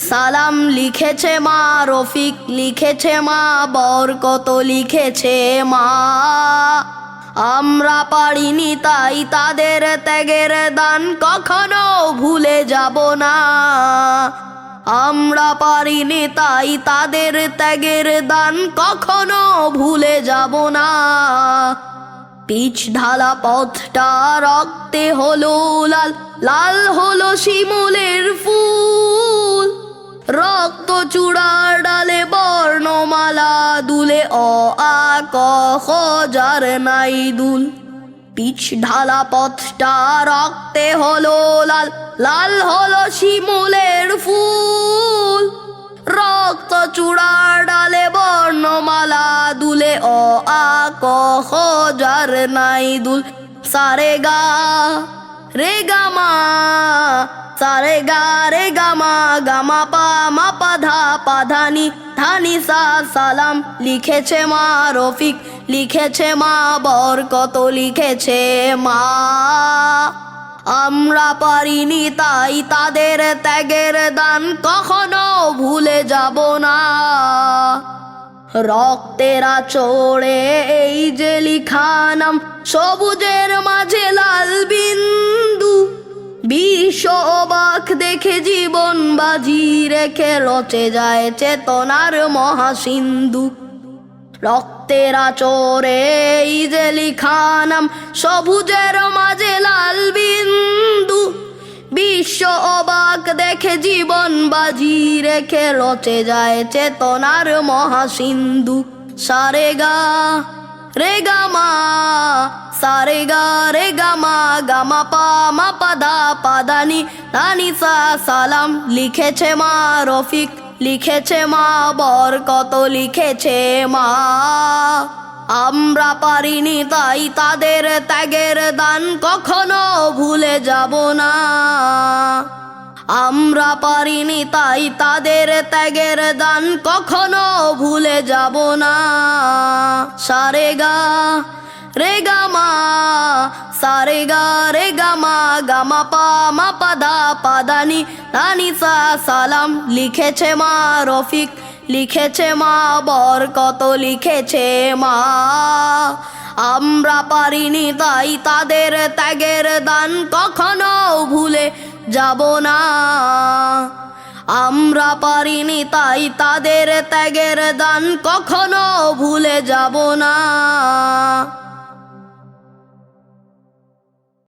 সালাম লিখেছে মা, রফিক লিখেছে মা, বরকত লিখেছে মা। আমরা পারিনি তাই তাদের ত্যাগের দান কখনো ভুলে যাব না। আমরা পারিনি তাই তাদের ত্যাগের দান কখনো ভুলে যাব না। পিচ ঢালা পথটা রক্তে হলো লাল, লাল হলো শিমুলের ফুল। রক্ত চূড়ার ডালে বর্ণমালা দুলে, অ আ ক খ যার নাই দুল। পিচ ঢালা পথটা রক্তে হলো লাল, লাল হলো শিমুলের ফুল। রক্ত চূড়ার ডালে বর্ণমালা দুলে, অ আ ক খ যার নাই দুল। সারে গা রে গা মা, সারে গা রে গা মা, গা মা পা মা পা ধা পা ধা নি ধা নি সা। সালাম লিখেছে মা, রফিক লিখেছে মা, বরকত লিখেছে মা। আমরা পারিনি তাই তাদের ত্যাগের দান কখনো ভুলে যাব না। রক্তের আঁচড়ে এই যে লিখা নাম, সবুজের মাঝে লাল বিন্দু। বিশ্ব অবাক দেখে জীবন বাজি রেখে রচে যায় চেতনার মহাসিন্ধু। রক্তের আঁচড়ে এই যে লিখা নাম, সবুজের মাঝে লাল বিন্দু। বিশ্ব অবাক দেখে জীবন বাজি রেখে রচে যায় চেতনার মহাসিন্ধু। সারে গা রে গা মা, সারে গা রে গা মা, গা মা পা মা পা ধা পা ধা নি ধা নি সা। সালাম লিখেছে মা, রফিক লিখেছে মা, বরকত লিখেছে মা। আমরা পারিনি তাই তাদের ত্যাগের দান কখনো ভুলে যাব না। আমরা পারিনি তাই তাদের ত্যাগের দান কখনো ভুলে যাব না। সারে গা রে গা মা, সারে গা রে গা মা, গা মা পা মা পা ধা পা ধা নি ধা নি সা। সালাম লিখেছে মা, রফিক লিখেছে মা, বরকত লিখেছে মা। আমরা পারিনি তাই তাদের ত্যাগের দান কখনো ভুলে যাব না। আমরা পারিনি তাই তাদের ত্যাগের দান কখনো ভুলে যাব না।